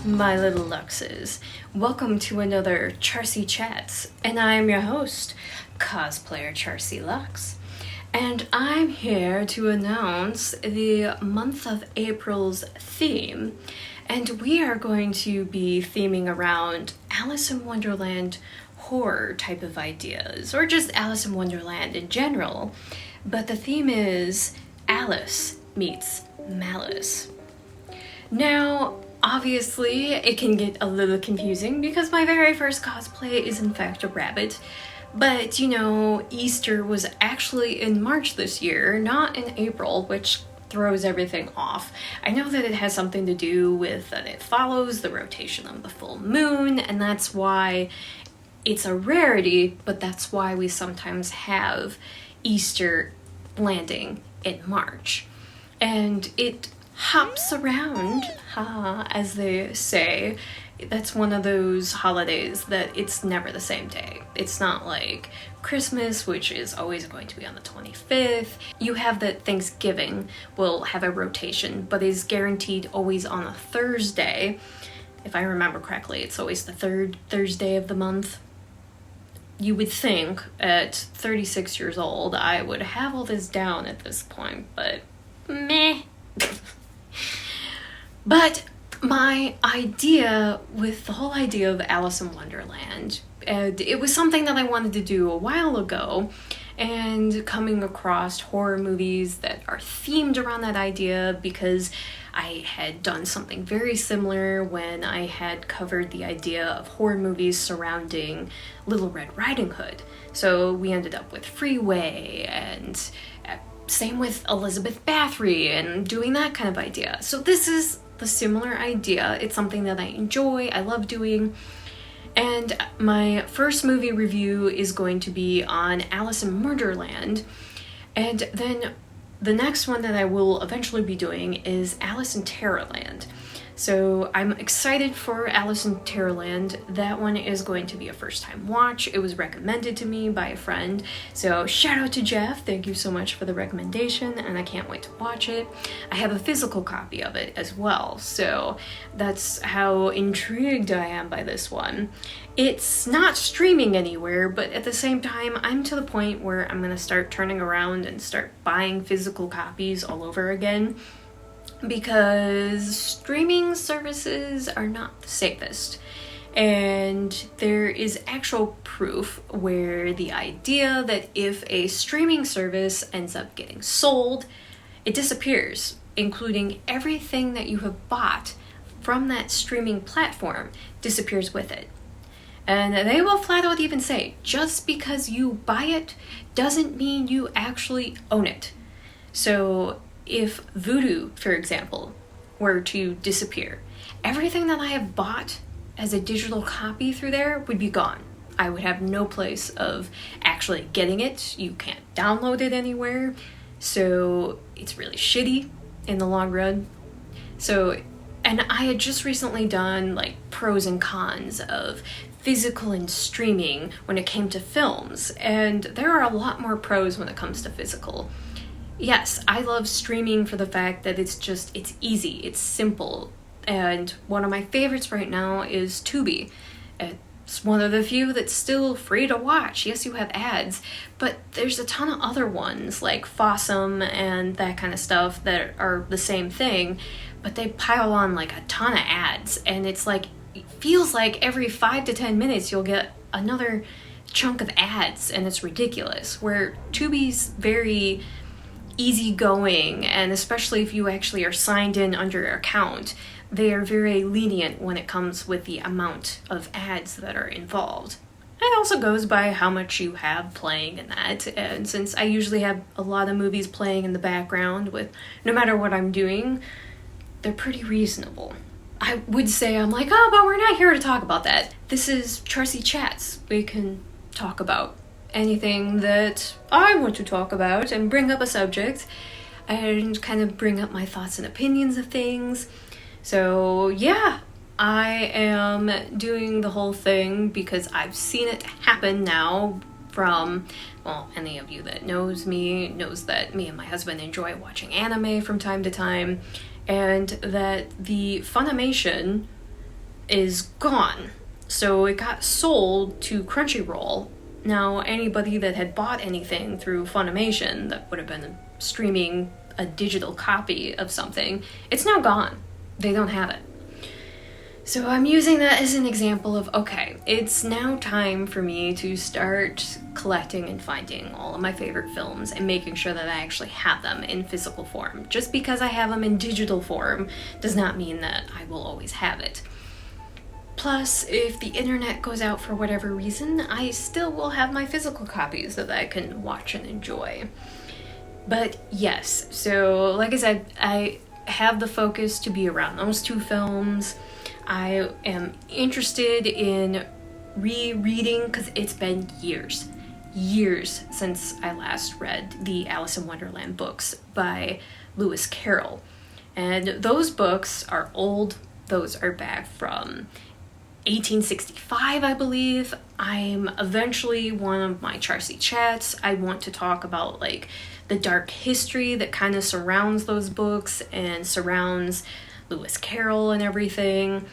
my little luxes. Welcome to another Charsie Chats, and I'm your host, cosplayer Charsie Lux. And I'm here to announce the month of April's theme, and we are going to be theming around Alice in Wonderland horror type of ideas, or just Alice in Wonderland in general, but the theme is Alice Meets Malice. Now, obviously, it can get a little confusing because my very first cosplay is in fact a rabbit. But, you know, Easter was actually in March this year, not in April, which throws everything off. I know that it has something to do with that it follows the rotation of the full moon, and that's why it's a rarity, but that's why we sometimes have Easter landing in March. And it hops around, as they say. That's one of those holidays that it's never the same day. It's not like Christmas, which is always going to be on the 25th. You have that Thanksgiving will have a rotation, but is guaranteed always on a Thursday. If I remember correctly, it's always the third Thursday of the month. You would think at 36 years old I would have all this down at this point, but meh. But my idea with the whole idea of Alice in Wonderland, it was something that I wanted to do a while ago, and coming across horror movies that are themed around that idea, because I had done something very similar when I had covered the idea of horror movies surrounding Little Red Riding Hood. So we ended up with Freeway, and same with Elizabeth Bathory and doing that kind of idea. So this is a similar idea. It's something that I enjoy, I love doing. And my first movie review is going to be on Alice in Murderland. And then the next one that I will eventually be doing is Alice in Terrorland. So I'm excited for Alice in Terrorland. That one is going to be a first time watch. It was recommended to me by a friend. So shout out to Jeff. Thank you so much for the recommendation, and I can't wait to watch it. I have a physical copy of it as well. So that's how intrigued I am by this one. It's not streaming anywhere, but at the same time, I'm to the point where I'm going to start turning around and start buying physical copies all over again, because streaming services are not the safest. And there is actual proof where the idea that if a streaming service ends up getting sold, it disappears, including everything that you have bought from that streaming platform disappears with it. And they will flat out even say, just because you buy it doesn't mean you actually own it. So if Voodoo, for example, were to disappear, everything that I have bought as a digital copy through there would be gone. I would have no place of actually getting it. You can't download it anywhere. So it's really shitty in the long run. So, and I had just recently done like pros and cons of physical and streaming when it came to films, and there are a lot more pros when it comes to physical. Yes, I love streaming for the fact that it's easy, it's simple, and one of my favorites right now is Tubi. It's one of the few that's still free to watch. Yes, you have ads, but there's a ton of other ones like Fossum and that kind of stuff that are the same thing, but they pile on like a ton of ads, and it's like, it feels like every 5 to 10 minutes you'll get another chunk of ads, and it's ridiculous. Where Tubi's very easygoing, and especially if you actually are signed in under your account, they are very lenient when it comes with the amount of ads that are involved. It also goes by how much you have playing in that, and since I usually have a lot of movies playing in the background with no matter what I'm doing, they're pretty reasonable. I would say I'm like, oh, but we're not here to talk about that. This is Charsie Chats. We can talk about anything that I want to talk about and bring up a subject and kind of bring up my thoughts and opinions of things. So yeah, I am doing the whole thing because I've seen it happen now from, well, any of you that knows me knows that me and my husband enjoy watching anime from time to time, and that the Funimation is gone. So it got sold to Crunchyroll. Now, anybody that had bought anything through Funimation that would have been streaming a digital copy of something, it's now gone. They don't have it. So I'm using that as an example of, okay, it's now time for me to start collecting and finding all of my favorite films and making sure that I actually have them in physical form. Just because I have them in digital form does not mean that I will always have it. Plus, if the internet goes out for whatever reason, I still will have my physical copies that I can watch and enjoy. But yes, so like I said, I have the focus to be around those two films. I am interested in rereading, because it's been years since I last read the Alice in Wonderland books by Lewis Carroll. And those books are old. Those are back from 1865, I believe. I'm eventually, one of my Charsie Chats, I want to talk about like the dark history that kind of surrounds those books and surrounds Lewis Carroll and everything.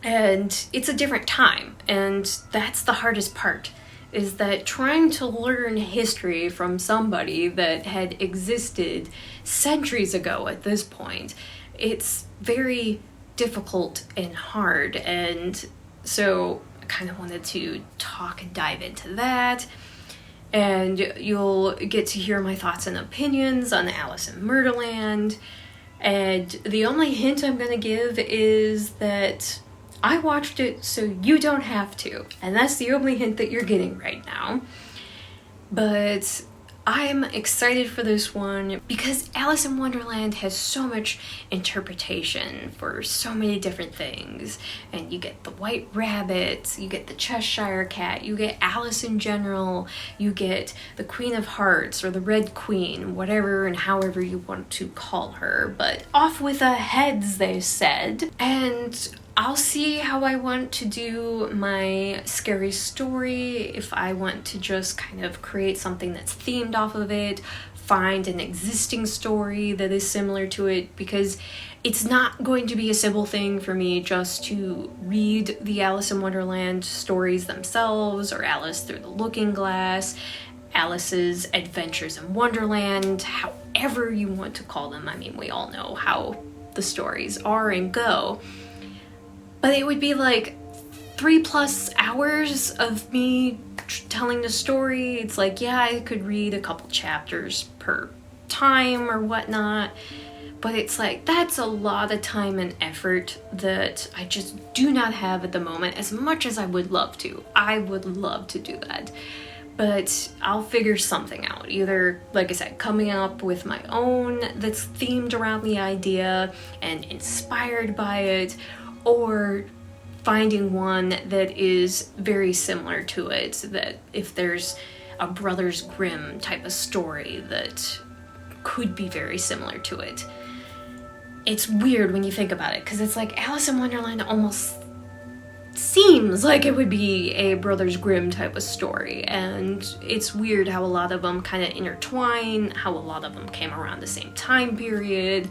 And it's a different time, and that's the hardest part, is that trying to learn history from somebody that had existed centuries ago at this point, it's very difficult and hard. And so I kind of wanted to talk and dive into that. And you'll get to hear my thoughts and opinions on Alice in Murderland. And the only hint I'm going to give is that I watched it so you don't have to. And that's the only hint that you're getting right now. But I'm excited for this one because Alice in Wonderland has so much interpretation for so many different things. And you get the white rabbit, you get the Cheshire cat, you get Alice in general, you get the Queen of Hearts or the Red Queen, whatever and however you want to call her. But off with the heads, they said. And I'll see how I want to do my scary story, if I want to just kind of create something that's themed off of it, find an existing story that is similar to it, because it's not going to be a simple thing for me just to read the Alice in Wonderland stories themselves, or Alice Through the Looking Glass, Alice's Adventures in Wonderland, however you want to call them. I mean, we all know how the stories are and go. But it would be like 3+ hours of me telling the story. It's like, yeah, I could read a couple chapters per time or whatnot. But it's like, that's a lot of time and effort that I just do not have at the moment, as much as I would love to. I would love to do that. But I'll figure something out. Either, like I said, coming up with my own that's themed around the idea and inspired by it, or finding one that is very similar to it, that if there's a Brothers Grimm type of story that could be very similar to it. It's weird when you think about it, because it's like Alice in Wonderland almost seems like it would be a Brothers Grimm type of story, and it's weird how a lot of them kind of intertwine, how a lot of them came around the same time period.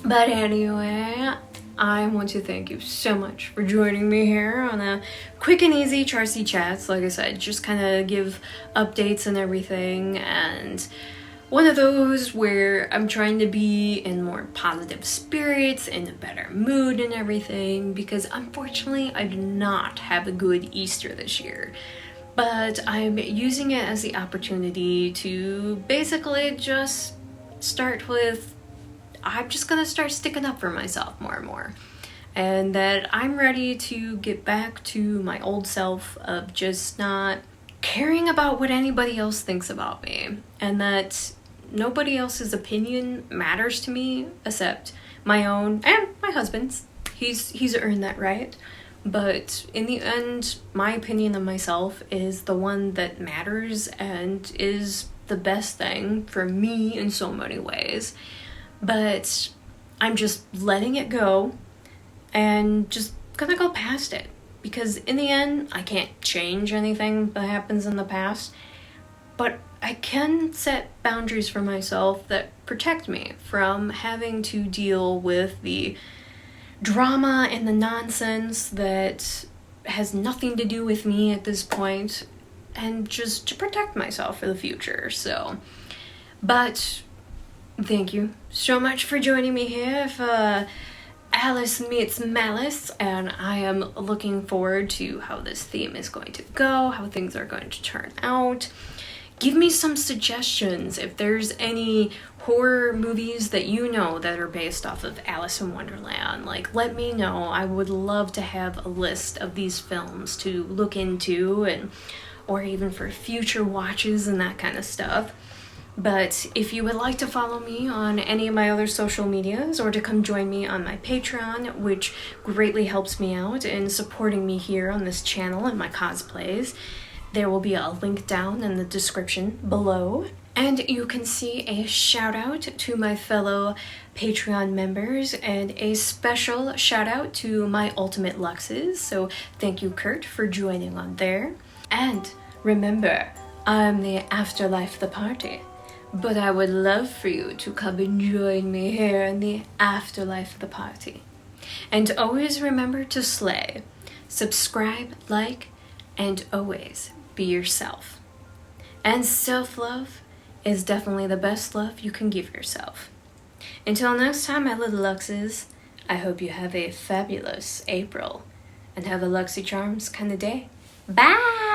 But anyway, I want to thank you so much for joining me here on a quick and easy Charsie Chats. Like I said, just kind of give updates and everything, and one of those where I'm trying to be in more positive spirits, in a better mood and everything, because unfortunately I do not have a good Easter this year. But I'm using it as the opportunity to basically just start with, I'm just gonna start sticking up for myself more and more. And that I'm ready to get back to my old self of just not caring about what anybody else thinks about me. And that nobody else's opinion matters to me except my own and my husband's. He's earned that right. But in the end, my opinion of myself is the one that matters and is the best thing for me in so many ways. But I'm just letting it go and just gonna go past it, because in the end I can't change anything that happens in the past, but I can set boundaries for myself that protect me from having to deal with the drama and the nonsense that has nothing to do with me at this point, and just to protect myself for the future. So, but thank you so much for joining me here for Alice Meets Malice, and I am looking forward to how this theme is going to go, how things are going to turn out. Give me some suggestions if there's any horror movies that you know that are based off of Alice in Wonderland. Like, let me know. I would love to have a list of these films to look into, and or even for future watches and that kind of stuff. But if you would like to follow me on any of my other social medias, or to come join me on my Patreon, which greatly helps me out in supporting me here on this channel and my cosplays, there will be a link down in the description below. And you can see a shout out to my fellow Patreon members, and a special shout out to my Ultimate Luxes. So thank you, Kurt, for joining on there. And remember, I'm the afterlife of the party, but I would love for you to come and join me here in the afterlife of the party. And always remember to slay, subscribe, like, and always be yourself. And self-love is definitely the best love you can give yourself. Until next time, my little Luxes, I hope you have a fabulous April and have a Luxy Charms kind of day. Bye!